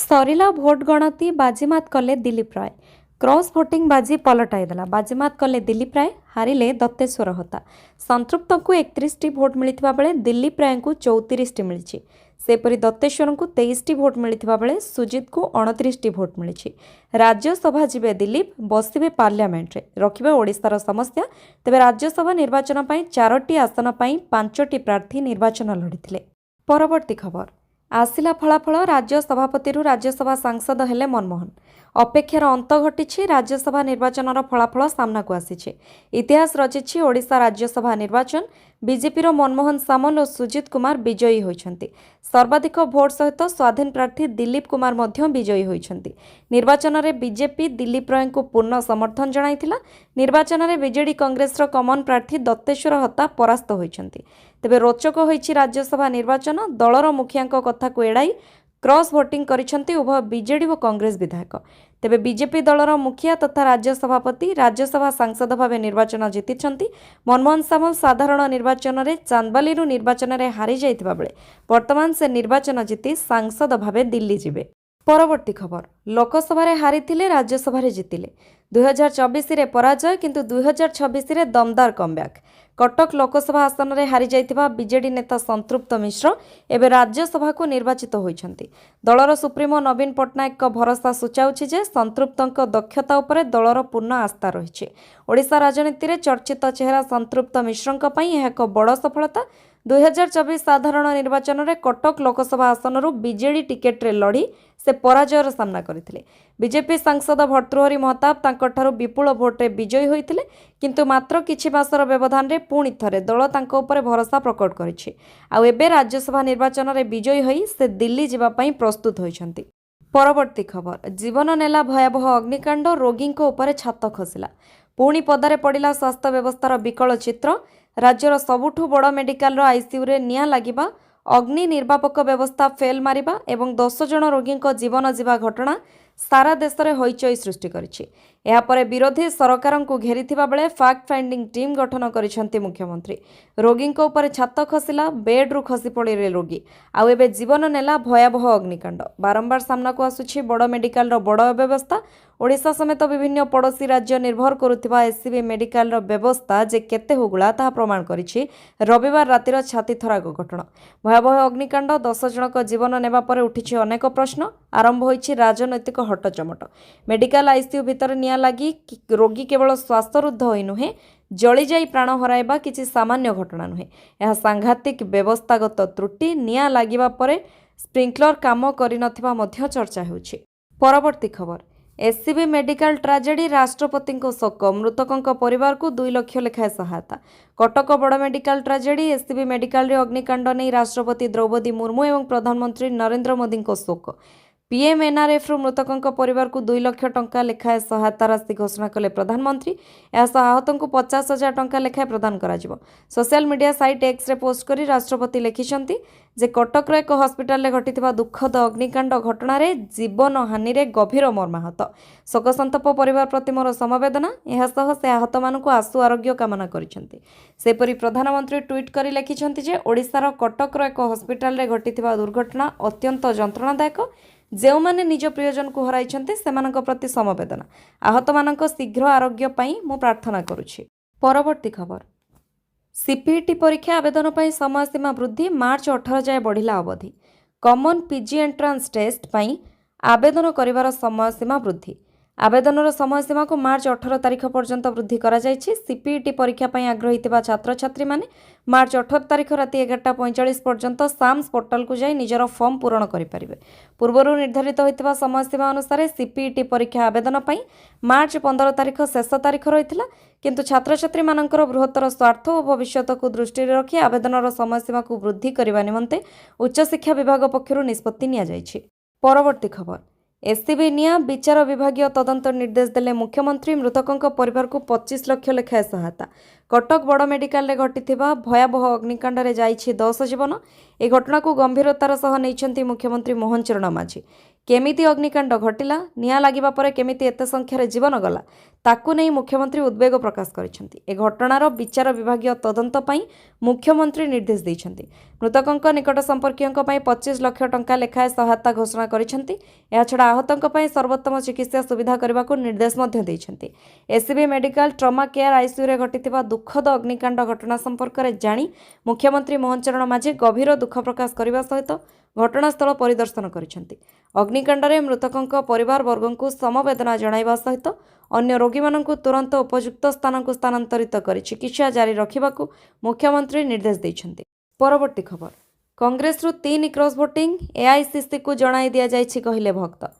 ସରିଲା ଭୋଟ ଗଣତି ବାଜିମାତ କଲେ ଦିଲ୍ଲୀପ ରାୟ। କ୍ରସ୍ ଭୋଟିଂ ବାଜି ପଲଟାଇଦେଲା। ବାଜିମାତ କଲେ ଦିଲ୍ଲୀପ ରାୟ, ହାରିଲେ ଦତ୍ତେଶ୍ୱର ହୋତା। ସଂତୃପ୍ତଙ୍କୁ 31ଟି ଭୋଟ ମିଳିଥିବା ବେଳେ ଦିଲ୍ଲୀପ ରାୟଙ୍କୁ 34ଟି ମିଳିଛି। ସେପରି ଦତ୍ତେଶ୍ୱରଙ୍କୁ 23ଟି ଭୋଟ ମିଳିଥିବା ବେଳେ ସୁଜିତଙ୍କୁ 29ଟି ଭୋଟ ମିଳିଛି। ରାଜ୍ୟସଭା ଯିବେ ଦିଲ୍ଲୀପ, ବସିବେ ପାର୍ଲିଆମେଣ୍ଟରେ, ରଖିବେ ଓଡ଼ିଶାର ସମସ୍ୟା। ତେବେ ରାଜ୍ୟସଭା ନିର୍ବାଚନ ପାଇଁ 4ଟି ଆସନ ପାଇଁ 5ଟି ପ୍ରାର୍ଥୀ ନିର୍ବାଚନ ଲଢ଼ିଥିଲେ। ପରବର୍ତ୍ତୀ ଖବର ଆସିଲା ଫଳାଫଳ। ରାଜ୍ୟ ସଭାପତିରୁ ରାଜ୍ୟସଭା ସାଂସଦ ହେଲେ ମନମୋହନ। ଅପେକ୍ଷାର ଅନ୍ତ ଘଟିଛି। ରାଜ୍ୟସଭା ନିର୍ବାଚନର ଫଳାଫଳ ସାମ୍ନାକୁ ଆସିଛି। ଇତିହାସ ରଚିଛି ଓଡ଼ିଶା ରାଜ୍ୟସଭା ନିର୍ବାଚନ। ବିଜେପିର ମନମୋହନ ସାମଲ ଓ ସୁଜିତ କୁମାର ବିଜୟୀ ହୋଇଛନ୍ତି। ସର୍ବାଧିକ ଭୋଟ ସହିତ ସ୍ୱାଧୀନ ପ୍ରାର୍ଥୀ ଦିଲ୍ଲୀପ କୁମାର ମଧ୍ୟ ବିଜୟୀ ହୋଇଛନ୍ତି। ନିର୍ବାଚନରେ ବିଜେପି ଦିଲ୍ଲୀପ ରାୟଙ୍କୁ ପୂର୍ଣ୍ଣ ସମର୍ଥନ ଜଣାଇଥିଲା। ନିର୍ବାଚନରେ ବିଜେଡି କଂଗ୍ରେସର କମନ ପ୍ରାର୍ଥୀ ଦତ୍ତେଶ୍ୱର ହୋତା ପରାସ୍ତ ହୋଇଛନ୍ତି। ତେବେ ରୋଚକ ହୋଇଛି ରାଜ୍ୟସଭା ନିର୍ବାଚନ। ଦଳର ମୁଖିଆଙ୍କ କଥାକୁ ଏଡ଼ାଇ କ୍ରସ୍ ଭୋଟିଂ କରିଛନ୍ତି ଉଭୟ ବିଜେଡି ଓ କଂଗ୍ରେସ ବିଧାୟକ। ତେବେ ବିଜେପି ଦଳର ମୁଖିଆ ତଥା ରାଜ୍ୟ ସଭାପତି ରାଜ୍ୟସଭା ସାଂସଦ ଭାବେ ନିର୍ବାଚନ ଜିତିଛନ୍ତି। ମନମୋହନ ସାମଲ ସାଧାରଣ ନିର୍ବାଚନରେ ଚାନ୍ଦବାଲିରୁ ନିର୍ବାଚନରେ ହାରିଯାଇଥିବା ବେଳେ ବର୍ତ୍ତମାନ ସେ ନିର୍ବାଚନ ଜିତି ସାଂସଦ ଭାବେ ଦିଲ୍ଲୀ ଯିବେ। ପରବର୍ତ୍ତୀ ଖବର ଲୋକସଭାରେ ହାରିଥିଲେ, ରାଜ୍ୟସଭାରେ ଜିତିଲେ। 2024ରେ ପରାଜୟ, କିନ୍ତୁ 2026ରେ ଦମଦାର କମ୍ବ୍ୟାକ୍। କଟକ ଲୋକସଭା ଆସନରେ ହାରିଯାଇଥିବା ବିଜେଡି ନେତା ସଂତୃପ୍ତ ମିଶ୍ର ଏବେ ରାଜ୍ୟସଭାକୁ ନିର୍ବାଚିତ ହୋଇଛନ୍ତି। ଦଳର ସୁପ୍ରିମୋ ନବୀନ ପଟ୍ଟନାୟକଙ୍କ ଭରସା ସୂଚାଉଛି ଯେ ସଂତୃପ୍ତଙ୍କ ଦକ୍ଷତା ଉପରେ ଦଳର ପୂର୍ଣ୍ଣ ଆସ୍ଥା ରହିଛି। ଓଡ଼ିଶା ରାଜନୀତିରେ ଚର୍ଚ୍ଚିତ ଚେହେରା ସଂତୃପ୍ତ ମିଶ୍ରଙ୍କ ପାଇଁ ଏହା ଏକ ବଡ଼ ସଫଳତା। 2024 ସାଧାରଣ ନିର୍ବାଚନରେ କଟକ ଲୋକସଭା ଆସନରୁ ବିଜେଡି ଟିକେଟରେ ଲଢ଼ି ସେ ପରାଜୟର ସାମ୍ନା କରିଥିଲେ। ବିଜେପି ସାଂସଦ ଭର୍ତ୍ତୃହରି ମହତାବ ତାଙ୍କଠାରୁ ବିପୁଳ ଭୋଟରେ ବିଜୟୀ ହୋଇଥିଲେ, କିନ୍ତୁ ମାତ୍ର କିଛି ମାସର ବ୍ୟବଧାନରେ ପୁଣି ଥରେ ଦଳ ତାଙ୍କ ଉପରେ ଭରସା ପ୍ରକଟ କରିଛି। ଆଉ ଏବେ ରାଜ୍ୟସଭା ନିର୍ବାଚନରେ ବିଜୟୀ ହୋଇ ସେ ଦିଲ୍ଲୀ ଯିବା ପାଇଁ ପ୍ରସ୍ତୁତ ହୋଇଛନ୍ତି। ପରବର୍ତ୍ତୀ ଖବର ଜୀବନ ନେଲା ଭୟାବହ ଅଗ୍ନିକାଣ୍ଡ, ରୋଗୀଙ୍କ ଉପରେ ଛାତ ଖସିଲା। ପୁଣି ପଦାରେ ପଡ଼ିଲା ସ୍ୱାସ୍ଥ୍ୟ ବ୍ୟବସ୍ଥାର ବିକଳ ଚିତ୍ର। ରାଜ୍ୟର ସବୁଠୁ ବଡ଼ ମେଡିକାଲର ଆଇସିୟୁରେ ନିଆଁ ଲାଗିବା, ଅଗ୍ନି ନିର୍ବାପକ ବ୍ୟବସ୍ଥା ଫେଲ୍ ମାରିବା ଏବଂ 10 ଜଣ ରୋଗୀଙ୍କ ଜୀବନ ଯିବା ଘଟଣା ସାରା ଦେଶରେ ହଇଚଇ ସୃଷ୍ଟି କରିଛି। ଏହାପରେ ବିରୋଧୀ ସରକାରଙ୍କୁ ଘେରିଥିବା ବେଳେ ଫ୍ୟାକ୍ଟ ଫାଇଣ୍ଡିଂ ଟିମ୍ ଗଠନ କରିଛନ୍ତି ମୁଖ୍ୟମନ୍ତ୍ରୀ। ରୋଗୀଙ୍କ ଉପରେ ଛାତ ଖସିଲା, ବେଡ୍ରୁ ଖସି ପଡ଼ିଲେ ରୋଗୀ। ଆଉ ଏବେ ଜୀବନ ନେଲା ଭୟାବହ ଅଗ୍ନିକାଣ୍ଡ। ବାରମ୍ବାର ସାମ୍ନାକୁ ଆସୁଛି ବଡ଼ ମେଡିକାଲର ବଡ଼ ଅବ୍ୟବସ୍ଥା। ଓଡ଼ିଶା ସମେତ ବିଭିନ୍ନ ପଡ଼ୋଶୀ ରାଜ୍ୟ ନିର୍ଭର କରୁଥିବା ଏସ୍ସିବି ମେଡିକାଲର ବ୍ୟବସ୍ଥା ଯେ କେତେ ହୁଗୁଳା ତାହା ପ୍ରମାଣ କରିଛି ରବିବାର ରାତିର ଛାତିଥରାକ ଘଟଣା। ଭୟାବହ ଅଗ୍ନିକାଣ୍ଡ, 10 ଜଣଙ୍କ ଜୀବନ ନେବା ପରେ ଉଠିଛି ଅନେକ ପ୍ରଶ୍ନ। ଆରମ୍ଭ ହୋଇଛି ରାଜନୈତିକ ହଟଚମଟ। ମେଡିକାଲ ଆଇସିୟୁ ଭିତରେ ନିଆଁ ଲାଗି ରୋଗୀ କେବଳ ଶ୍ୱାସରୁଦ୍ଧ ହୋଇ ନୁହେଁ, ଜଳିଯାଇ ପ୍ରାଣ ହରାଇବା କିଛି ସାମାନ୍ୟ ଘଟଣା ନୁହେଁ। ଏହା ସାଂଘାତିକ ବ୍ୟବସ୍ଥାଗତ ତ୍ରୁଟି। ନିଆଁ ଲାଗିବା ପରେ ସ୍ପ୍ରିଙ୍କଲର କାମ କରିନଥିବା ମଧ୍ୟ ଚର୍ଚ୍ଚା ହେଉଛି। ପରବର୍ତ୍ତୀ ଖବର ଏସ୍ସିବି ମେଡିକାଲ ଟ୍ରାଜେଡି, ରାଷ୍ଟ୍ରପତିଙ୍କ ଶୋକ, ମୃତକଙ୍କ ପରିବାରକୁ 2 ଲକ୍ଷ ଲେଖାଏଁ ସହାୟତା। କଟକ ବଡ଼ ମେଡିକାଲ ଟ୍ରାଜେଡି, ଏସ୍ସିବି ମେଡିକାଲରେ ଅଗ୍ନିକାଣ୍ଡ ନେଇ ରାଷ୍ଟ୍ରପତି ଦ୍ରୌପଦୀ ମୁର୍ମୁ ଏବଂ ପ୍ରଧାନମନ୍ତ୍ରୀ ନରେନ୍ଦ୍ର ମୋଦିଙ୍କ ଶୋକ। ପିଏମ୍ଏନ୍ଆର୍ଏଫ୍ରୁ ମୃତକଙ୍କ ପରିବାରକୁ 2 ଲକ୍ଷ ଟଙ୍କା ଲେଖାଏଁ ସହାୟତା ରାଶି ଘୋଷଣା କଲେ ପ୍ରଧାନମନ୍ତ୍ରୀ। ଏହାସହ ଆହତଙ୍କୁ 50,000 ଟଙ୍କା ଲେଖାଏଁ ପ୍ରଦାନ କରାଯିବ। ସୋସିଆଲ ମିଡିଆ ସାଇଟ୍ ଏକ୍ସରେ ପୋଷ୍ଟ କରି ରାଷ୍ଟ୍ରପତି ଲେଖିଛନ୍ତି ଯେ କଟକର ଏକ ହସ୍ପିଟାଲରେ ଘଟିଥିବା ଦୁଃଖଦ ଅଗ୍ନିକାଣ୍ଡ ଘଟଣାରେ ଜୀବନହାନିରେ ଗଭୀର ମର୍ମାହତ। ଶୋକସନ୍ତପ୍ତ ପରିବାର ପ୍ରତି ମୋର ସମବେଦନା। ଏହାସହ ସେ ଆହତମାନଙ୍କୁ ଆଶୁ ଆରୋଗ୍ୟ କାମନା କରିଛନ୍ତି। ସେପରି ପ୍ରଧାନମନ୍ତ୍ରୀ ଟ୍ୱିଟ୍ କରି ଲେଖିଛନ୍ତି ଯେ ଓଡ଼ିଶାର କଟକର ଏକ ହସ୍ପିଟାଲରେ ଘଟିଥିବା ଦୁର୍ଘଟଣା ଅତ୍ୟନ୍ତ ଯନ୍ତ୍ରଣାଦାୟକ। ଯେଉଁମାନେ ନିଜ ପ୍ରିୟଜନଙ୍କୁ ହରାଇଛନ୍ତି ସେମାନଙ୍କ ପ୍ରତି ସମବେଦନା। ଆହତମାନଙ୍କ ଶୀଘ୍ର ଆରୋଗ୍ୟ ପାଇଁ ମୁଁ ପ୍ରାର୍ଥନା କରୁଛି। ପରବର୍ତ୍ତୀ ଖବର ସିପିଇଟି ପରୀକ୍ଷା ଆବେଦନ ପାଇଁ ସମୟସୀମା ବୃଦ୍ଧି, ମାର୍ଚ୍ଚ 18 ଯାଏଁ ବଢ଼ିଲା ଅବଧି। କମନ ପିଜି ଏଣ୍ଟ୍ରାନ୍ସ ଟେଷ୍ଟ ପାଇଁ ଆବେଦନ କରିବାର ସମୟସୀମା ବୃଦ୍ଧି। ଆବେଦନର ସମୟସୀମାକୁ ମାର୍ଚ୍ଚ 18 ତାରିଖ ପର୍ଯ୍ୟନ୍ତ ବୃଦ୍ଧି କରାଯାଇଛି। ସିପିଇଟି ପରୀକ୍ଷା ପାଇଁ ଆଗ୍ରହୀ ଥିବା ଛାତ୍ରଛାତ୍ରୀମାନେ ମାର୍ଚ୍ଚ 18 ତାରିଖ ରାତି 11:45 ପର୍ଯ୍ୟନ୍ତ ସାମ୍ସ ପୋର୍ଟାଲକୁ ଯାଇ ନିଜର ଫର୍ମ ପୂରଣ କରିପାରିବେ। ପୂର୍ବରୁ ନିର୍ଦ୍ଧାରିତ ହୋଇଥିବା ସମୟସୀମା ଅନୁସାରେ ସିପିଇଟି ପରୀକ୍ଷା ଆବେଦନ ପାଇଁ ମାର୍ଚ୍ଚ 15 ତାରିଖ ଶେଷ ତାରିଖ ରହିଥିଲା, କିନ୍ତୁ ଛାତ୍ରଛାତ୍ରୀମାନଙ୍କର ବୃହତ୍ତର ସ୍ୱାର୍ଥ ଓ ଭବିଷ୍ୟତକୁ ଦୃଷ୍ଟିରେ ରଖି ଆବେଦନର ସମୟସୀମାକୁ ବୃଦ୍ଧି କରିବା ନିମନ୍ତେ ଉଚ୍ଚଶିକ୍ଷା ବିଭାଗ ପକ୍ଷରୁ ନିଷ୍ପତ୍ତି ନିଆଯାଇଛି। ପରବର୍ତ୍ତୀ ଖବର ଏସ୍ସିବି ନିଆଁ, ବିଚାର ବିଭାଗୀୟ ତଦନ୍ତ ନିର୍ଦ୍ଦେଶ ଦେଲେ ମୁଖ୍ୟମନ୍ତ୍ରୀ। ମୃତକଙ୍କ ପରିବାରକୁ 25 ଲକ୍ଷ ଲେଖାଏଁ ସହାୟତା। କଟକ ବଡ଼ ମେଡିକାଲରେ ଘଟିଥିବା ଭୟାବହ ଅଗ୍ନିକାଣ୍ଡରେ ଯାଇଛି 10 ଜୀବନ। ଏହି ଘଟଣାକୁ ଗମ୍ଭୀରତାର ସହ ନେଇଛନ୍ତି ମୁଖ୍ୟମନ୍ତ୍ରୀ ମୋହନ ଚରଣ ମାଝୀ। केमिति अग्निकांड घटिला निआं लागिबा परे केमिति एते संख्यार जीवन गला ताकू नहीं मुख्यमंत्री उद्वेग प्रकाश करिसेंति। ए घटनार विचार विभागीय तदंत पई मुख्यमंत्री निर्देश दैछंति। मृतकंक निकट संपर्कीयंक पई 25 लाख टंका लेखाए सहायता घोषणा करिसेंति। एहा छडा आहतंक पई सर्वोत्तम चिकित्सा सुविधा करबाकू निर्देश मध्ये दैछंति। SCB medical trauma care ICU रे घटिथिबा दुखद अग्निकांड घटना संपर्क रे जानी मुख्यमंत्री मोहन चरण माझी गभीर दुख प्रकाश करबा सहित घटनास्थल परिदर्शन करिसेंति। अग्निकांडरे मृतकंक परिवार वर्गंकु समवेदना जणाइबा सहित अन्य रोगी मानंकु तुरंत उपयुक्त स्थानकु स्थानांतरित करि चिकित्सा जारी रखिबाकू मुख्यमंत्री निर्देश दैछंति। परवर्ती खबर कांग्रेस रु 3 क्रॉस वोटिंग एआईसीसी को जणाई दिया जायछि कहिले भक्त।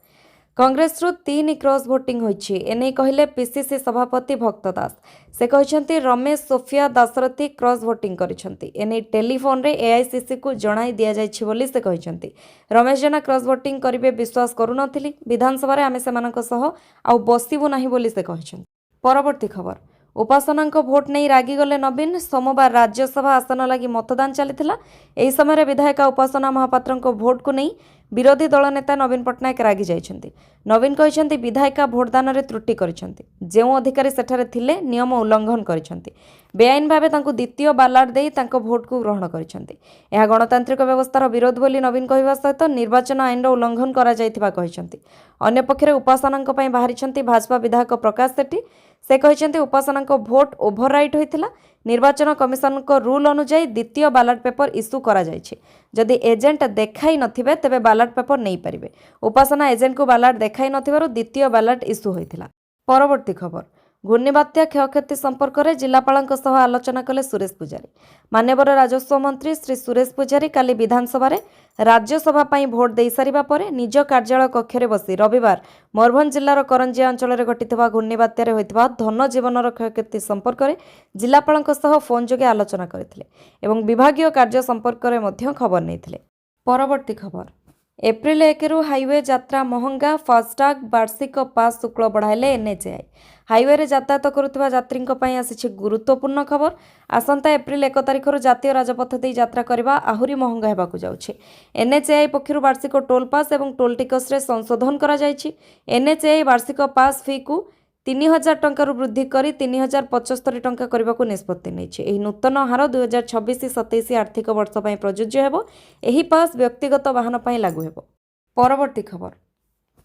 कांग्रेस रु 3 क्रॉस वोटिंग होइछि एनै कहिले पीसीसी सभापति भक्त दास। से कहछंती रमेश सोफिया दासरथी क्रॉस वोटिंग करिसंती एनै टेलीफोन रे एआईसीसी को जणाई दिया जायछि बोली से कहछंती। रमेश जेना क्रॉस वोटिंग करिवे विश्वास करू नथिली विधानसभा रे आमे सेमानक सह आ बसिबु नाही बोली से कहछंती। परवर्ती खबर उपासनांक भोट नहीं रागी गले नवीन सोमवार राज्यसभा आसन लगी मतदान चलीथिला। एही समय विधायिका उपासना महापात्रंक भोट को नहीं विरोधी दल नेता नवीन पट्टनायक रागी जाइछंती। नवीन कहिसंती विधायिका भोटदान रे त्रुटि करिसंती। जेउ अधिकारी सेठारे थिले नियम उल्लंघन करिसंती। बेआईन भावे तांको द्वितीय बालाट देई तांको भोट को ग्रहण करिसंती। एहा गणतांत्रिक व्यवस्थार विरोध बोली नवीन कहिबा सहित निर्वाचन आईन रो उल्लंघन करा जायथिबा कहिसंती। अन्य पक्षरे उपासनांक पई बाहरिसंती भाजपा विधायक प्रकाश सेठी। से कहते उपासनांक भोट ओभरराइट होइथिला। निर्वाचन कमिशन को रूल अनुसार द्वितीय बालाट पेपर इश्यू करा जायछि। जदि एजेंट देखाई नथिबे तेबे बालाट पेपर नहीं पारिबे। उपासना एजेंट को बालाट देखाई नथिबारु द्वितीय बालाट इश्यू होइथिला। परवर्ती खबर घूर्णिबात्या क्षयक्षति संपर्क में जिलापालଙ୍କ सह आलोचना कले सुरेश पूजारी। मान्यवर राजस्व मंत्री श्री सुरेश पूजारी काली विधानसभा रे राज्यसभा पई भोट दे सारिबा परे निज कार्यालय कक्षरे बसी रविवार मयूरभंज जिलार करंजिया अंचल में घटिथिबा घूर्णिबात्यारे होइथिबा धन जीवनर क्षयक्षति संपर्क में जिलापालଙ୍କ सह फोन जोगे आलोचना करथिले एवं विभागीय कार्य संपर्क में मध्य खबर नैथिले। परवर्ती खबर एप्रिल 1 रु हाईवे यात्रा महंगा फास्टैग वार्षिक पास शुल्क बढ़ाइले एनएचएआई। हाईवे रे यातायात करुवा यात्री आसी गुरुत्वपूर्ण खबर। आसंता एप्रिल 1 तारिख जातीय राजपथ दे यात्रा करने आहुरी महंगा होगाकू जाउछि। एनएचएआई पक्षर वार्षिक टोल पास और टोल टिकस रे संशोधन करा जायछि। एनएचएआई वार्षिक पास फी को 3000 टंकार वृद्धि करी 3075 टंका करने को निष्पत्ति नहीं। यह नूतन हार 2026-27 आर्थिक वर्ष पर प्रযোज्य हेबो। एही पास व्यक्तिगत वाहन पर लागू हेबो। परवर्ती खबर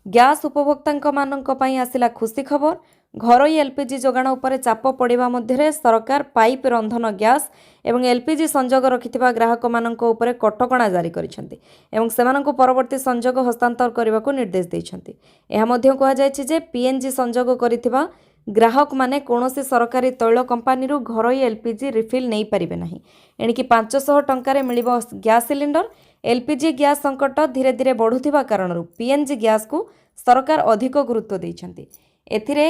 गैस उपभोक्ता मानक पई आसिला खुशी खबर। घरोई एलपीजी जोगाण उपर चाप पड़िबा मध्यरे सरकार पाइप रंधन गैस एवं एलपीजी संजोग रखिथिबा ग्राहक मानक उपर कटकणा जारी करिसेंति एवं सेमानंकु परवर्ती संजोग हस्तांतर करबाकू निर्देश दैछंति। एहा मध्य कहा जायछि जे पीएनजी संजोग करिथिबा ग्राहक माने कोनोसी सरकारी तैल कंपानी रु घरोई एलपीजी रिफिल नहीं पारिबे नाही। एणिकी 500 टंकारे मिलिबो गैस सिलिंडर। एलपीजी गैस संकट धीरे धीरे बढ़ुथिबा कारणरू पीएनजी गैस को सरकार अधिक गुरुत्व दैछंति। एथिरे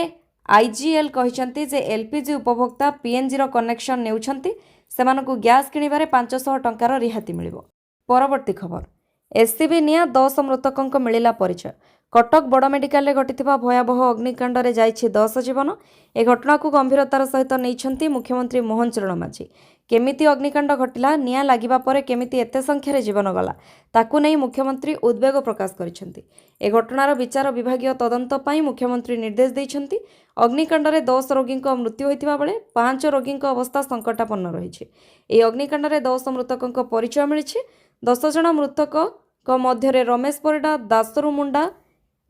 आईजीएल कहिसंति जे एलपीजी उपभोक्ता पीएनजी रो कनेक्शन नेउछंति सेमानकु गैस किनिबारे 500 टंकार रिहाती मिलिबो। परवर्ती खबर एससीबी निया 10 मृतकंक मिलिला परिचय। कटक बड़ मेडिकल रे घटिथिबा भयावह अग्निकांड रे जाइछि 10 जीवन। ए घटना को गंभीरतार सहित नैछंती मुख्यमंत्री मोहन चरण माझी। केमिति अग्निकांड घटिला निया लागिबा परे केमिति एते संख्यारे जीवन गला ताकू नै मुख्यमंत्री उद्वेग प्रकाश करिसेंति। ए घटनार विचार विभागीय तदंत पई मुख्यमंत्री निर्देश दैछंती। अग्निकांड रे 10 रोगींक मृत्यु होइतिबा बेले 5 रोगींक अवस्था संकटापन्न रहिछि। ए अग्निकांड रे 10 मृतकंक परिचय मिलिछि। 10 जण मृतक मध्यरे रमेश परिडा, दासरू मुंडा,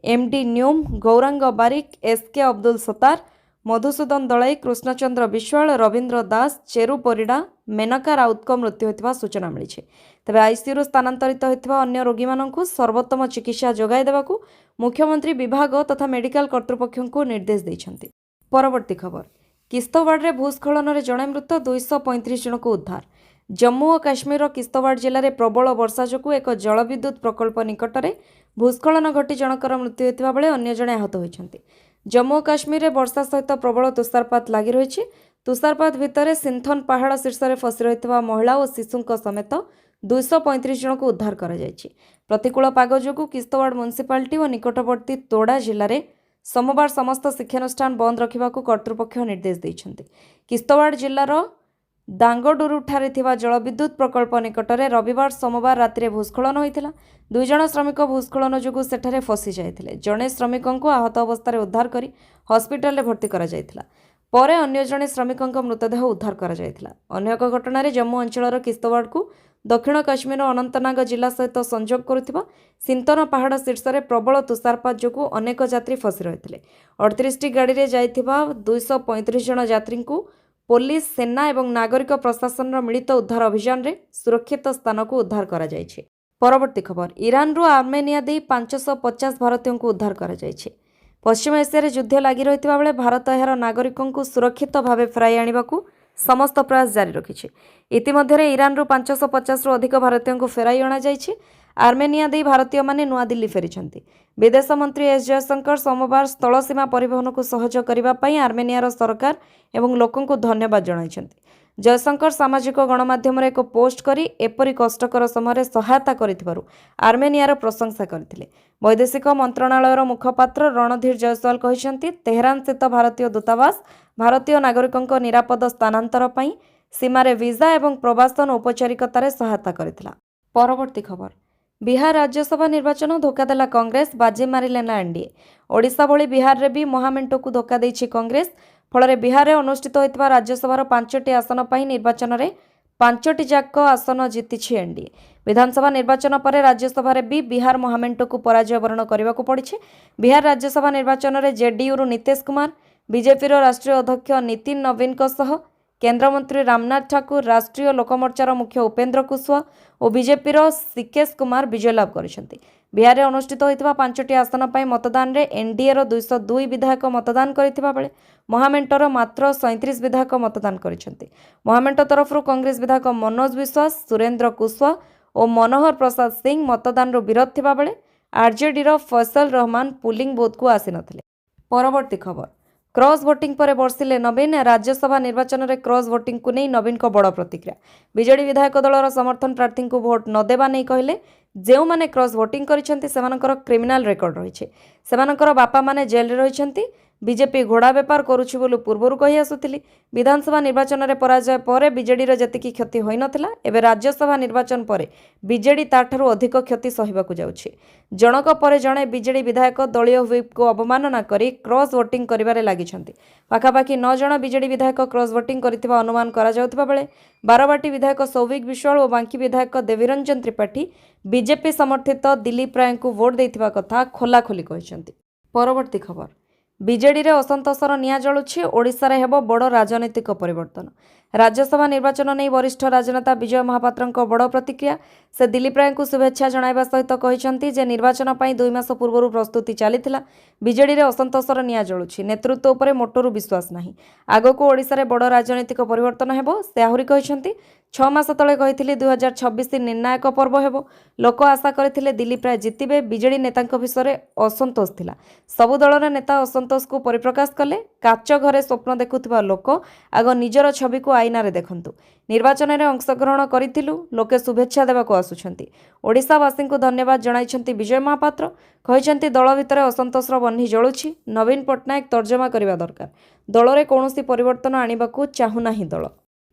एमडी न्यूम, गौरांग बारिक, एसके अब्दुल सत्तार, मधुसूदन दलाई, कृष्णचंद्र विश्वाल, रवींद्र दास, चेरु परिडा, मेनका राउत मृत्यु होता सूचना मिली। तेज आईसीयू स्थानांतरित होता अन्य रोगी मानू सर्वोत्तम चिकित्सा जोगाई देवाकू मुख्यमंत्री विभाग तथा मेडिकल कर्तृपक्ष को निर्देश देइछंती। परवर्ती खबर किश्तवाड़ में भूस्खलन में जड़े मृत 235 जन को उद्धार। जम्मू और काश्मीर किश्तवाड़ जिले में प्रबल वर्षा जो एक जलविद्युत प्रकल्प निकट में भूस्खलन घटी जनकर मृत्यु होता बेले अन्य जड़े आहत होती। जम्मू और काश्मीर में वर्षा सहित प्रबल तुषारपात लगी रही। तुषारपात भितर सिंथन पहाड़ शीर्ष में फसी रही महिला और शिशु समेत 235 जन को उद्धार कर। प्रतिकूल पाग जो किश्तवाड़ म्युनिसिपालिटी और निकटवर्ती तोड़ा जिले में सोमवार समस्त शिक्षानुष्ठान बंद रखा कर्तृपक्ष निर्देश देइछन्ति। किश्तवाड़ जिलार दांगडुरुଠାରେ ଥିବା ଜଳବିଦ୍ୟୁତ ପ୍ରକଳ୍ପ ନିକଟରେ ରବିବାର ସୋମବାର ରାତିରେ ଭୂସ୍ଖଳନ ହୋଇଥିଲା। 2 ଜଣ ଶ୍ରମିକ ଭୂସ୍ଖଳନ ଯୋଗୁଁ ସେଠାରେ ଫସି ଯାଇଥିଲେ। ଜଣେ ଶ୍ରମିକଙ୍କୁ ଆହତ ଅବସ୍ଥାରେ ଉଦ୍ଧାର କରି ହସ୍ପିଟାଲରେ ଭର୍ତ୍ତି କରାଯାଇଥିଲା। ପରେ ଅନ୍ୟ ଜଣେ ଶ୍ରମିକଙ୍କ ମୃତଦେହ ଉଦ୍ଧାର କରାଯାଇଥିଲା। ଅନ୍ୟ ଏକ ଘଟଣାରେ ଜମ୍ମୁ ଅଞ୍ଚଳର କିସ୍ତୱାଡ଼କୁ ଦକ୍ଷିଣ କାଶ୍ମୀରର ଅନନ୍ତନାଗ ଜିଲ୍ଲା ସହିତ ସଂଯୋଗ କରୁଥିବା ସିନ୍ତନ ପାହାଡ଼ ଶୀର୍ଷରେ ପ୍ରବଳ ତୁଷାରପାତ ଯୋଗୁଁ ଅନେକ ଯାତ୍ରୀ ଫସି ରହିଥିଲେ। 38ଟି ଗାଡ଼ିରେ ଯାଇଥିବା 235 ଜଣ ଯାତ୍ରୀଙ୍କୁ ପୋଲିସ, ସେନା ଏବଂ ନାଗରିକ ପ୍ରଶାସନର ମିଳିତ ଉଦ୍ଧାର ଅଭିଯାନରେ ସୁରକ୍ଷିତ ସ୍ଥାନକୁ ଉଦ୍ଧାର କରାଯାଇଛି। ପରବର୍ତ୍ତୀ ଖବର, ଇରାନରୁ ଆର୍ମେନିଆ ଦେଇ 550 ଭାରତୀୟଙ୍କୁ ଉଦ୍ଧାର କରାଯାଇଛି। ପଶ୍ଚିମ ଏସିଆରେ ଯୁଦ୍ଧ ଲାଗି ରହିଥିବା ବେଳେ ଭାରତ ଏହାର ନାଗରିକଙ୍କୁ ସୁରକ୍ଷିତ ଭାବେ ଫେରାଇ ଆଣିବାକୁ ସମସ୍ତ ପ୍ରୟାସ ଜାରି ରଖିଛି। ଇତିମଧ୍ୟରେ ଇରାନରୁ 550ରୁ ଅଧିକ ଭାରତୀୟଙ୍କୁ ଫେରାଇ ଅଣାଯାଇଛି। ଆର୍ମେନିଆ ଦେଇ ଭାରତୀୟମାନେ ନୂଆଦିଲ୍ଲୀ ଫେରିଛନ୍ତି। ବିଦେଶ ମନ୍ତ୍ରୀ ଏସ୍ ଜୟଶଙ୍କର ସୋମବାର ସ୍ଥଳସୀମା ପରିବହନକୁ ସହଜ କରିବା ପାଇଁ ଆର୍ମେନିଆର ସରକାର ଏବଂ ଲୋକଙ୍କୁ ଧନ୍ୟବାଦ ଜଣାଇଛନ୍ତି। ଜୟଶଙ୍କର ସାମାଜିକ ଗଣମାଧ୍ୟମରେ ଏକ ପୋଷ୍ଟ କରି ଏପରି କଷ୍ଟକର ସମୟରେ ସହାୟତା କରିଥିବାରୁ ଆର୍ମେନିଆର ପ୍ରଶଂସା କରିଥିଲେ। ବୈଦେଶିକ ମନ୍ତ୍ରଣାଳୟର ମୁଖପାତ୍ର ରଣଧୀର ଜୟସ୍ୱାଲ କହିଛନ୍ତି, ତେହେରାନ ସ୍ଥିତ ଭାରତୀୟ ଦୂତାବାସ ଭାରତୀୟ ନାଗରିକଙ୍କ ନିରାପଦ ସ୍ଥାନାନ୍ତର ପାଇଁ ସୀମାରେ ଭିସା ଏବଂ ପ୍ରବାସନ ଔପଚାରିକତାରେ ସହାୟତା କରିଥିଲା। ପରବର୍ତ୍ତୀ ଖବର, ବିହାର ରାଜ୍ୟସଭା ନିର୍ବାଚନ ଧୋକା ଦେଲା କଂଗ୍ରେସ, ବାଜି ମାରିଲେ ନା ଏନ୍ଡିଏ। ଓଡ଼ିଶା ଭଳି ବିହାରରେ ବି ମହାମେଣ୍ଟକୁ ଧୋକା ଦେଇଛି କଂଗ୍ରେସ। ଫଳରେ ବିହାରରେ ଅନୁଷ୍ଠିତ ହୋଇଥିବା ରାଜ୍ୟସଭାର 5ଟି ଆସନ ପାଇଁ ନିର୍ବାଚନରେ 5ଟି ଯାକ ଆସନ ଜିତିଛି ଏନ୍ଡିଏ। ବିଧାନସଭା ନିର୍ବାଚନ ପରେ ରାଜ୍ୟସଭାରେ ବି ବିହାର ମହାମେଣ୍ଟକୁ ପରାଜୟ ବରଣ କରିବାକୁ ପଡ଼ିଛି। ବିହାର ରାଜ୍ୟସଭା ନିର୍ବାଚନରେ ଜେଡିୟୁରୁ ନୀତିଶ କୁମାର, ବିଜେପିର ରାଷ୍ଟ୍ରୀୟ ଅଧ୍ୟକ୍ଷ ନିତିନ ନବୀନଙ୍କ ସହ କେନ୍ଦ୍ରମନ୍ତ୍ରୀ ରାମନାଥ ଠାକୁର, ରାଷ୍ଟ୍ରୀୟ ଲୋକମୋର୍ଚ୍ଚାର ମୁଖ୍ୟ ଉପେନ୍ଦ୍ର କୁଶୱାହା ଓ ବିଜେପିର ସିକେଶ କୁମାର ବିଜୟ ଲାଭ କରିଛନ୍ତି। ବିହାରରେ ଅନୁଷ୍ଠିତ ହୋଇଥିବା 5ଟି ଆସନ ପାଇଁ ମତଦାନରେ ଏନ୍ଡିଏର 202 ବିଧାୟକ ମତଦାନ କରିଥିବା ବେଳେ ମହାମେଣ୍ଟର ମାତ୍ର 37 ବିଧାୟକ ମତଦାନ କରିଛନ୍ତି। ମହାମେଣ୍ଟ ତରଫରୁ କଂଗ୍ରେସ ବିଧାୟକ ମନୋଜ ବିଶ୍ୱାସ, ସୁରେନ୍ଦ୍ର କୁଶୱାହା ଓ ମନୋହର ପ୍ରସାଦ ସିଂ ମତଦାନରୁ ବିରତ ଥିବା ବେଳେ ଆର୍ଜେଡିର ଫୈସଲ ରହମାନ ପୁଲିଂ ବୁଥକୁ ଆସିନଥିଲେ। ପରବର୍ତ୍ତୀ ଖବର, କ୍ରସ୍ ଭୋଟିଂ ପରେ ବର୍ଷିଲେ ନବୀନ। ରାଜ୍ୟସଭା ନିର୍ବାଚନରେ କ୍ରସ୍ ଭୋଟିଂକୁ ନେଇ ନବୀନଙ୍କ ବଡ଼ ପ୍ରତିକ୍ରିୟା। ବିଜେଡି ବିଧାୟକ ଦଳର ସମର୍ଥନ ପ୍ରାର୍ଥୀଙ୍କୁ ଭୋଟ ନ ଦେବା ନେଇ କହିଲେ, ଯେଉଁମାନେ କ୍ରସ୍ ଭୋଟିଂ କରିଛନ୍ତି ସେମାନଙ୍କର କ୍ରିମିନାଲ ରେକର୍ଡ ରହିଛି। ସେମାନଙ୍କର ବାପାମାନେ ଜେଲରେ ରହିଛନ୍ତି। ବିଜେପି ଘୋଡ଼ା ବେପାର କରୁଛି ବୋଲି ପୂର୍ବରୁ କହି ଆସୁଥିଲି। ବିଧାନସଭା ନିର୍ବାଚନରେ ପରାଜୟ ପରେ ବିଜେଡିର ଯେତିକି କ୍ଷତି ହୋଇନଥିଲା, ଏବେ ରାଜ୍ୟସଭା ନିର୍ବାଚନ ପରେ ବିଜେଡି ତାଠାରୁ ଅଧିକ କ୍ଷତି ସହିବାକୁ ଯାଉଛି। ଜଣକ ପରେ ଜଣେ ବିଜେଡି ବିଧାୟକ ଦଳୀୟ ହୁଇପ୍କୁ ଅବମାନନା କରି କ୍ରସ୍ ଭୋଟିଂ କରିବାରେ ଲାଗିଛନ୍ତି। ପାଖାପାଖି 9 ଜଣ ବିଜେଡି ବିଧାୟକ କ୍ରସ୍ ଭୋଟିଂ କରିଥିବା ଅନୁମାନ କରାଯାଉଥିବା ବେଳେ ବାରବାଟୀ ବିଧାୟକ ସୌଭିକ ବିଶ୍ୱାଳ ଓ ବାଙ୍କୀ ବିଧାୟକ ଦେବୀରଞ୍ଜନ ତ୍ରିପାଠୀ ବିଜେପି ସମର୍ଥିତ ଦିଲ୍ଲୀପ ରାୟଙ୍କୁ ଭୋଟ ଦେଇଥିବା କଥା ଖୋଲାଖୋଲି କହିଛନ୍ତି। ପରବର୍ତ୍ତୀ ଖବର, ବିଜେଡିରେ ଅସନ୍ତୋଷର ନିଆଁ ଜଳୁଛି, ଓଡ଼ିଶାରେ ହେବ ବଡ଼ ରାଜନୈତିକ ପରିବର୍ତ୍ତନ। ରାଜ୍ୟସଭା ନିର୍ବାଚନ ନେଇ ବରିଷ୍ଠ ରାଜନେତା ବିଜୟ ମହାପାତ୍ରଙ୍କ ବଡ଼ ପ୍ରତିକ୍ରିୟା। ସେ ଦିଲ୍ଲୀପ ରାୟଙ୍କୁ ଶୁଭେଚ୍ଛା ଜଣାଇବା ସହିତ କହିଛନ୍ତି ଯେ ନିର୍ବାଚନ ପାଇଁ 2 ମାସ ପୂର୍ବରୁ ପ୍ରସ୍ତୁତି ଚାଲିଥିଲା। ବିଜେଡିରେ ଅସନ୍ତୋଷର ନିଆଁ ଜଳୁଛି, ନେତୃତ୍ୱ ଉପରେ ମୋଟରୁ ବିଶ୍ୱାସ ନାହିଁ। ଆଗକୁ ଓଡ଼ିଶାରେ ବଡ଼ ରାଜନୈତିକ ପରିବର୍ତ୍ତନ ହେବ। ସେ ଆହୁରି କହିଛନ୍ତି, 6 ମାସ ତଳେ କହିଥିଲି 2026 ନିର୍ଣ୍ଣାୟକ ପର୍ବ ହେବ। ଲୋକ ଆଶା କରିଥିଲେ ଦିଲ୍ଲୀପ ରାୟ ଜିତିବେ। ବିଜେଡି ନେତାଙ୍କ ବିଷୟରେ ଅସନ୍ତୋଷ ଥିଲା। ସବୁ ଦଳର ନେତା ଅସନ୍ତୋଷକୁ ପରିପ୍ରକାଶ କଲେ। କାଚ ଘରେ ସ୍ୱପ୍ନ ଦେଖୁଥିବା ଲୋକ ଆଗ ନିଜର ଛବିକୁ ଆଇନାରେ ଦେଖନ୍ତୁ। ନିର୍ବାଚନରେ ଅଂଶଗ୍ରହଣ କରିଥିଲୁ, ଲୋକେ ଶୁଭେଚ୍ଛା ଦେବାକୁ ଆସୁଛନ୍ତି। ଓଡ଼ିଶାବାସୀଙ୍କୁ ଧନ୍ୟବାଦ ଜଣାଇଛନ୍ତି ବିଜୟ ମହାପାତ୍ର। କହିଛନ୍ତି, ଦଳ ଭିତରେ ଅସନ୍ତୋଷର ବହ୍ନି ଜଳୁଛି। ନବୀନ ପଟ୍ଟନାୟକ ତର୍ଜମା କରିବା ଦରକାର। ଦଳରେ କୌଣସି ପରିବର୍ତ୍ତନ ଆଣିବାକୁ ଚାହୁଁନାହିଁ ଦଳ।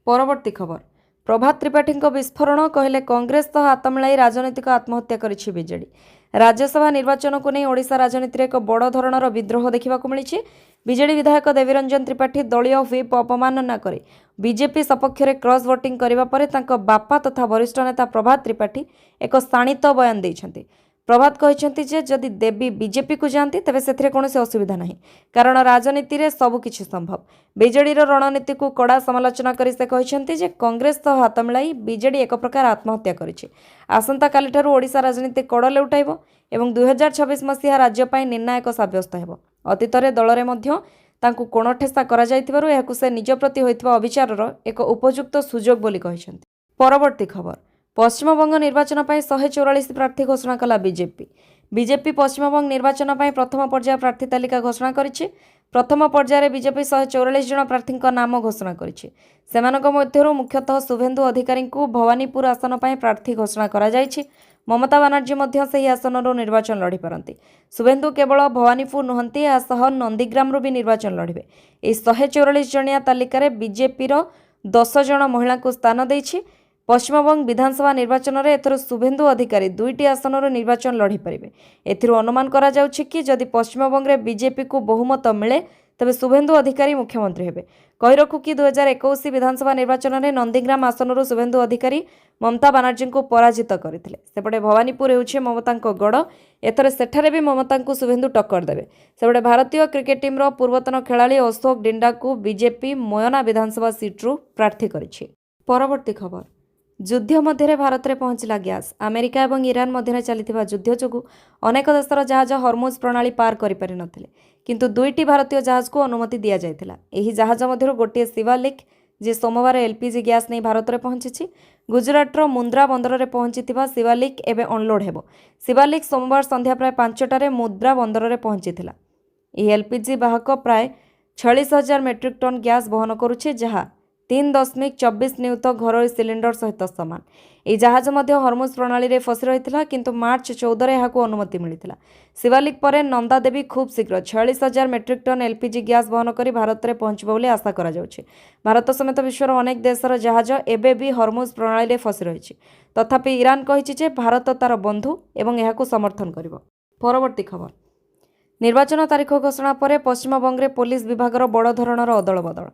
ପରବର୍ତ୍ତୀ ଖବର, ପ୍ରଭାତ ତ୍ରିପାଠୀଙ୍କ ବିସ୍ଫୋରଣ, କହିଲେ କଂଗ୍ରେସ ସହ ହାତ ମିଳାଇ ରାଜନୈତିକ ଆତ୍ମହତ୍ୟା କରିଛି ବିଜେଡି। ରାଜ୍ୟସଭା ନିର୍ବାଚନକୁ ନେଇ ଓଡ଼ିଶା ରାଜନୀତିରେ ଏକ ବଡ଼ ଧରଣର ବିଦ୍ରୋହ ଦେଖିବାକୁ ମିଳିଛି। ବିଜେଡି ବିଧାୟକ ଦେବୀରଞ୍ଜନ ତ୍ରିପାଠୀ ଦଳୀୟ ହୁଇପ୍ ଅବମାନନା କରି ବିଜେପି ସପକ୍ଷରେ କ୍ରସ୍ ଭୋଟିଂ କରିବା ପରେ ତାଙ୍କ ବାପା ତଥା ବରିଷ୍ଠ ନେତା ପ୍ରଭାତ ତ୍ରିପାଠୀ ଏକ ଶାଣିତ ବୟାନ ଦେଇଛନ୍ତି। ପ୍ରଭାତ କହିଛନ୍ତି ଯେ ଯଦି ଦେବୀ ବିଜେପିକୁ ଯାଆନ୍ତି ତେବେ ସେଥିରେ କୌଣସି ଅସୁବିଧା ନାହିଁ, କାରଣ ରାଜନୀତିରେ ସବୁକିଛି ସମ୍ଭବ। ବିଜେଡିର ରଣନୀତିକୁ କଡ଼ା ସମାଲୋଚନା କରି ସେ କହିଛନ୍ତି ଯେ କଂଗ୍ରେସ ସହ ହାତ ମିଳାଇ ବିଜେଡି ଏକ ପ୍ରକାର ଆତ୍ମହତ୍ୟା କରିଛି। ଆସନ୍ତାକାଲିଠାରୁ ଓଡ଼ିଶା ରାଜନୀତି କଡ଼ ଲେଉଟାଇବ ଏବଂ 2026 ମସିହା ରାଜ୍ୟ ପାଇଁ ନିର୍ଣ୍ଣାୟକ ସାବ୍ୟସ୍ତ ହେବ। ଅତୀତରେ ଦଳରେ ମଧ୍ୟ ତାଙ୍କୁ କୋଣଠେସା କରାଯାଇଥିବାରୁ ଏହାକୁ ସେ ନିଜ ପ୍ରତି ହୋଇଥିବା ଅବିଚାରର ଏକ ଉପଯୁକ୍ତ ସୁଯୋଗ ବୋଲି କହିଛନ୍ତି। ପରବର୍ତ୍ତୀ ଖବର, ପଶ୍ଚିମବଙ୍ଗ ନିର୍ବାଚନ ପାଇଁ 144 ପ୍ରାର୍ଥୀ ଘୋଷଣା କଲା ବିଜେପି। ବିଜେପି ପଶ୍ଚିମବଙ୍ଗ ନିର୍ବାଚନ ପାଇଁ ପ୍ରଥମ ପର୍ଯ୍ୟାୟ ପ୍ରାର୍ଥୀ ତାଲିକା ଘୋଷଣା କରିଛି। ପ୍ରଥମ ପର୍ଯ୍ୟାୟରେ ବିଜେପି 144 ଜଣ ପ୍ରାର୍ଥୀଙ୍କ ନାମ ଘୋଷଣା କରିଛି। ସେମାନଙ୍କ ମଧ୍ୟରୁ ମୁଖ୍ୟତଃ ଶୁଭେନ୍ଦୁ ଅଧିକାରୀଙ୍କୁ ଭବାନୀପୁର ଆସନ ପାଇଁ ପ୍ରାର୍ଥୀ ଘୋଷଣା କରାଯାଇଛି। ମମତା ବାନାର୍ଜୀ ମଧ୍ୟ ସେହି ଆସନରୁ ନିର୍ବାଚନ ଲଢ଼ିପାରନ୍ତି। ଶୁଭେନ୍ଦୁ କେବଳ ଭବାନୀପୁର ନୁହନ୍ତି, ଏହା ସହ ନନ୍ଦୀଗ୍ରାମରୁ ବି ନିର୍ବାଚନ ଲଢ଼ିବେ। ଏହି 144 ଜଣିଆ ତାଲିକାରେ ବିଜେପିର 10 ଜଣ ମହିଳାଙ୍କୁ ସ୍ଥାନ ଦେଇଛି। ପଶ୍ଚିମବଙ୍ଗ ବିଧାନସଭା ନିର୍ବାଚନରେ ଏଥର ଶୁଭେନ୍ଦୁ ଅଧିକାରୀ 2ଟି ଆସନରୁ ନିର୍ବାଚନ ଲଢ଼ିପାରିବେ। ଏଥିରୁ ଅନୁମାନ କରାଯାଉଛି କି ଯଦି ପଶ୍ଚିମବଙ୍ଗରେ ବିଜେପିକୁ ବହୁମତ ମିଳେ ତେବେ ଶୁଭେନ୍ଦୁ ଅଧିକାରୀ ମୁଖ୍ୟମନ୍ତ୍ରୀ ହେବେ। କହି ରଖୁ କି 2021 ବିଧାନସଭା ନିର୍ବାଚନରେ ନନ୍ଦୀଗ୍ରାମ ଆସନରୁ ଶୁଭେନ୍ଦୁ ଅଧିକାରୀ ମମତା ବାନାର୍ଜୀଙ୍କୁ ପରାଜିତ କରିଥିଲେ। ସେପଟେ ଭବାନୀପୁର ହେଉଛି ମମତାଙ୍କ ଗଡ଼। ଏଥର ସେଠାରେ ବି ମମତାଙ୍କୁ ଶୁଭେନ୍ଦୁ ଟକ୍କର ଦେବେ। ସେପଟେ ଭାରତୀୟ କ୍ରିକେଟ ଟିମ୍ର ପୂର୍ବତନ ଖେଳାଳି ଅଶୋକ ଡିଣ୍ଡାଙ୍କୁ ବିଜେପି ମୋୟନା ବିଧାନସଭା ସିଟ୍ରୁ ପ୍ରାର୍ଥୀ କରିଛି। ପରବର୍ତ୍ତୀ ଖବର, ଯୁଦ୍ଧ ମଧ୍ୟରେ ଭାରତରେ ପହଞ୍ଚିଲା ଗ୍ୟାସ୍। ଆମେରିକା ଏବଂ ଇରାନ ମଧ୍ୟରେ ଚାଲିଥିବା ଯୁଦ୍ଧ ଯୋଗୁଁ ଅନେକ ଦେଶର ଜାହାଜ ହର୍ମୁଜ ପ୍ରଣାଳୀ ପାର କରିପାରିନଥିଲେ, କିନ୍ତୁ 2ଟି ଭାରତୀୟ ଜାହାଜକୁ ଅନୁମତି ଦିଆଯାଇଥିଲା। ଏହି ଜାହାଜ ମଧ୍ୟରୁ ଗୋଟିଏ ଶିବାଲିକ୍, ଯିଏ ସୋମବାର ଏଲ୍ପିଜି ଗ୍ୟାସ୍ ନେଇ ଭାରତରେ ପହଞ୍ଚିଛି। ଗୁଜରାଟର ମୁନ୍ଦ୍ରା ବନ୍ଦରରେ ପହଞ୍ଚିଥିବା ଶିବାଲିକ୍ ଏବେ ଅନଲୋଡ୍ ହେବ। ଶିବାଲିକ୍ ସୋମବାର ସନ୍ଧ୍ୟା ପ୍ରାୟ 5ଟାରେ ମୁନ୍ଦ୍ରା ବନ୍ଦରରେ ପହଞ୍ଚିଥିଲା। ଏହି ଏଲ୍ପିଜି ବାହକ ପ୍ରାୟ 46,000 ମେଟ୍ରିକ୍ ଟନ୍ ଗ୍ୟାସ୍ ବହନ କରୁଛି, ଯାହା 3.24 ନିୟୁତ ଘରୋଇ ସିଲିଣ୍ଡର ସହିତ ସମାନ। ଏହି ଜାହାଜ ମଧ୍ୟ ହର୍ମୁଜ ପ୍ରଣାଳୀରେ ଫସି ରହିଥିଲା, କିନ୍ତୁ ମାର୍ଚ୍ଚ 14ରେ ଏହାକୁ ଅନୁମତି ମିଳିଥିଲା। ଶିବାଲିକ୍ ପରେ ନନ୍ଦା ଦେବୀ ଖୁବ୍ ଶୀଘ୍ର 46,000 ମେଟ୍ରିକ୍ ଟନ୍ ଏଲ୍ପିଜି ଗ୍ୟାସ୍ ବହନ କରି ଭାରତରେ ପହଞ୍ଚିବ ବୋଲି ଆଶା କରାଯାଉଛି। ଭାରତ ସମେତ ବିଶ୍ୱର ଅନେକ ଦେଶର ଜାହାଜ ଏବେ ବି ହର୍ମୁଜ ପ୍ରଣାଳୀରେ ଫସି ରହିଛି। ତଥାପି ଇରାନ କହିଛି ଯେ ଭାରତ ତାର ବନ୍ଧୁ ଏବଂ ଏହାକୁ ସମର୍ଥନ କରିବ। ପରବର୍ତ୍ତୀ ଖବର, ନିର୍ବାଚନ ତାରିଖ ଘୋଷଣା ପରେ ପଶ୍ଚିମବଙ୍ଗରେ ପୋଲିସ ବିଭାଗର ବଡ଼ ଧରଣର ଅଦଳବଦଳ।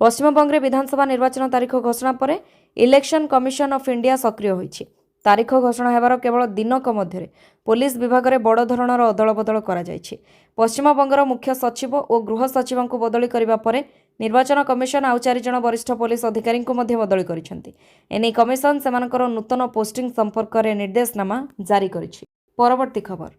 ପଶ୍ଚିମବଙ୍ଗରେ ବିଧାନସଭା ନିର୍ବାଚନ ତାରିଖ ଘୋଷଣା ପରେ ଇଲେକ୍ସନ କମିଶନ ଅଫ୍ ଇଣ୍ଡିଆ ସକ୍ରିୟ ହୋଇଛି। ତାରିଖ ଘୋଷଣା ହେବାର କେବଳ ଦିନକ ମଧ୍ୟରେ ପୋଲିସ ବିଭାଗରେ ବଡ଼ ଧରଣର ଅଦଳବଦଳ କରାଯାଇଛି। ପଶ୍ଚିମବଙ୍ଗର ମୁଖ୍ୟ ସଚିବ ଓ ଗୃହ ସଚିବଙ୍କୁ ବଦଳି କରିବା ପରେ ନିର୍ବାଚନ କମିଶନ ଆଉ 4 ଜଣ ବରିଷ୍ଠ ପୋଲିସ ଅଧିକାରୀଙ୍କୁ ମଧ୍ୟ ବଦଳି କରିଛନ୍ତି। ଏନେଇ କମିଶନ ସେମାନଙ୍କର ନୂତନ ପୋଷ୍ଟିଂ ସମ୍ପର୍କରେ ନିର୍ଦ୍ଦେଶନାମା ଜାରି କରିଛି। ପରବର୍ତ୍ତୀ ଖବର,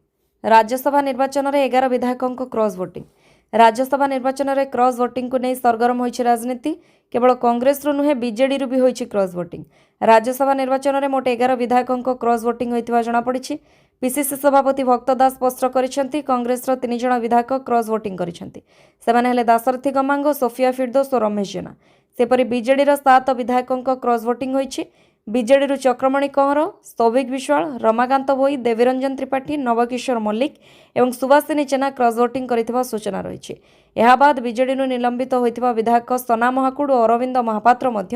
ରାଜ୍ୟସଭା ନିର୍ବାଚନରେ 11 ବିଧାୟକଙ୍କ କ୍ରସ୍ ଭୋଟିଂ। ରାଜ୍ୟସଭା ନିର୍ବାଚନରେ କ୍ରସ୍ ଭୋଟିଂକୁ ନେଇ ସରଗରମ ହୋଇଛି ରାଜନୀତି। କେବଳ କଂଗ୍ରେସରୁ ନୁହେଁ, ବିଜେଡିରୁ ବି ହୋଇଛି କ୍ରସ୍ ଭୋଟିଂ। ରାଜ୍ୟସଭା ନିର୍ବାଚନରେ ମୋଟ 11 ବିଧାୟକଙ୍କ କ୍ରସ୍ ଭୋଟିଂ ହୋଇଥିବା ଜଣାପଡ଼ିଛି। ପିସିସି ସଭାପତି ଭକ୍ତ ଦାସ ସ୍ପଷ୍ଟ କରିଛନ୍ତି, କଂଗ୍ରେସର 3 ଜଣ ବିଧାୟକ କ୍ରସ୍ ଭୋଟିଂ କରିଛନ୍ତି। ସେମାନେ ହେଲେ ଦାଶରଥୀ ଗମାଙ୍ଗ, ସୋଫିଆ ଫିରଦୋସ ଓ ରମେଶ ଜେନା। ସେପରି ବିଜେଡିର 7 ବିଧାୟକଙ୍କ କ୍ରସ୍ ଭୋଟିଂ ହୋଇଛି। ବିଜେଡିରୁ ଚକ୍ରମଣି କହଁର, ସୌଭିକ ବିଶ୍ୱାଳ, ରମାକାନ୍ତ ଭୋଇ, ଦେବୀରଞ୍ଜନ ତ୍ରିପାଠୀ, ନବକିଶୋର ମଲ୍ଲିକ ଏବଂ ସୁବାସିନୀ ଜେନା କ୍ରସ୍ ଭୋଟିଂ କରିଥିବା ସୂଚନା ରହିଛି। ଏହା ବାଦ ବିଜେଡିରୁ ନିଲମ୍ବିତ ହୋଇଥିବା ବିଧାୟକ ସନା ମହାକୁଡ଼ ଓ ଅରବିନ୍ଦ ମହାପାତ୍ର ମଧ୍ୟ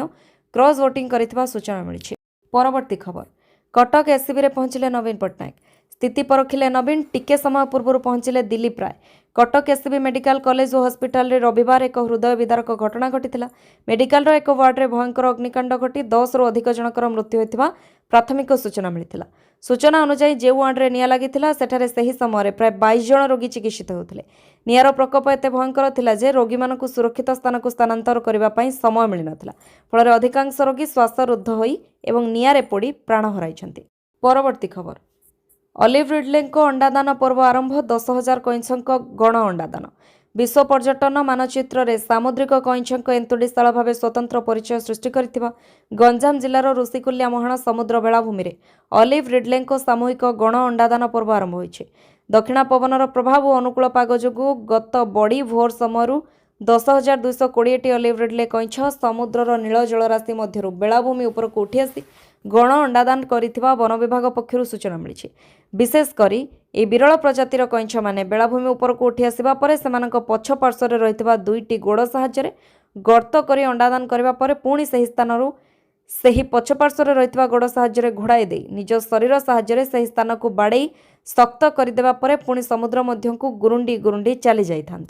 କ୍ରସ୍ ଭୋଟିଂ କରିଥିବା ସୂଚନା ମିଳିଛି। ପରବର୍ତ୍ତୀ ଖବର, କଟକ ଏସ୍ସିବିରେ ପହଞ୍ଚିଲେ ନବୀନ ପଟ୍ଟନାୟକ। ସ୍ଥିତି ପରଖିଲେ ନବୀନ। ଟିକେ ସମୟ ପୂର୍ବରୁ ପହଞ୍ଚିଲେ ଦିଲ୍ଲୀପ ରାୟ। କଟକ ଏସ୍ସିବି ମେଡିକାଲ କଲେଜ ଓ ହସ୍ପିଟାଲରେ ରବିବାର ଏକ ହୃଦୟ ବିଦାରକ ଘଟଣା ଘଟିଥିଲା। ମେଡିକାଲର ଏକ ୱାର୍ଡରେ ଭୟଙ୍କର ଅଗ୍ନିକାଣ୍ଡ ଘଟି 10ରୁ ଅଧିକ ଜଣଙ୍କର ମୃତ୍ୟୁ ହୋଇଥିବା ପ୍ରାଥମିକ ସୂଚନା ମିଳିଥିଲା। ସୂଚନା ଅନୁଯାୟୀ ଯେଉଁ ୱାର୍ଡରେ ନିଆଁ ଲାଗିଥିଲା ସେଠାରେ ସେହି ସମୟରେ ପ୍ରାୟ 22 ଜଣ ରୋଗୀ ଚିକିତ୍ସିତ ହେଉଥିଲେ। ନିଆଁର ପ୍ରକୋପ ଏତେ ଭୟଙ୍କର ଥିଲା ଯେ ରୋଗୀମାନଙ୍କୁ ସୁରକ୍ଷିତ ସ୍ଥାନକୁ ସ୍ଥାନାନ୍ତର କରିବା ପାଇଁ ସମୟ ମିଳିନଥିଲା। ଫଳରେ ଅଧିକାଂଶ ରୋଗୀ ଶ୍ୱାସରୁଦ୍ଧ ହୋଇ ଏବଂ ନିଆଁରେ ପୋଡ଼ି ପ୍ରାଣ ହରାଇଛନ୍ତି। ପରବର୍ତ୍ତୀ ଖବର, ଅଲିଭ ରିଡଲେଙ୍କ ଅଣ୍ଡାଦାନ ପର୍ବ ଆରମ୍ଭ। 10,000 କଇଁଛଙ୍କ ଗଣ ଅଣ୍ଡାଦାନ। ବିଶ୍ୱ ପର୍ଯ୍ୟଟନ ମାନଚିତ୍ରରେ ସାମୁଦ୍ରିକ କଇଁଛଙ୍କ ଏନ୍ତୁଡ଼ିଶାଳ ଭାବେ ସ୍ୱତନ୍ତ୍ର ପରିଚୟ ସୃଷ୍ଟି କରିଥିବା ଗଞ୍ଜାମ ଜିଲ୍ଲାର ଋଷିକୁଲ୍ୟା ମହାଣ ସମୁଦ୍ର ବେଳାଭୂମିରେ ଅଲିଭ ରିଡଲେଙ୍କ ସାମୂହିକ ଗଣ ଅଣ୍ଡାଦାନ ପର୍ବ ଆରମ୍ଭ ହୋଇଛି। ଦକ୍ଷିଣା ପବନର ପ୍ରଭାବ ଓ ଅନୁକୂଳ ପାଗ ଯୋଗୁଁ ଗତ ବଡ଼ି ଭୋର ସମୟରୁ 10,220ଟି ଅଲିଭ ରିଡଲେ କଇଁଛ ସମୁଦ୍ରର ନୀଳ ଜଳରାଶି ମଧ୍ୟରୁ ବେଳାଭୂମି ଉପରକୁ ଉଠି ଆସି ଗଣ ଅଣ୍ଡାଦାନ କରିଥିବା ବନ ବିଭାଗ ପକ୍ଷରୁ ସୂଚନା ମିଳିଛି। ବିଶେଷ କରି ଏହି ବିରଳ ପ୍ରଜାତିର କଇଁଛମାନେ ବେଳାଭୂମି ଉପରକୁ ଉଠି ଆସିବା ପରେ ସେମାନଙ୍କ ପଛ ପାର୍ଶ୍ୱରେ ରହିଥିବା 2ଟି ଗୋଡ଼ ସାହାଯ୍ୟରେ ଗର୍ତ୍ତ କରି ଅଣ୍ଡାଦାନ କରିବା ପରେ ପୁଣି ସେହି ସ୍ଥାନରୁ ସେହି ପଛ ପାର୍ଶ୍ୱରେ ରହିଥିବା ଗୋଡ଼ ସାହାଯ୍ୟରେ ଘୋଡ଼ାଇ ଦେଇ ନିଜ ଶରୀର ସାହାଯ୍ୟରେ ସେହି ସ୍ଥାନକୁ ବାଡ଼େଇ ଶକ୍ତ କରିଦେବା ପରେ ପୁଣି ସମୁଦ୍ର ମଧ୍ୟକୁ ଗୁରୁଣ୍ଡି ଗୁରୁଣ୍ଡି ଚାଲି ଯାଇଥାନ୍ତି।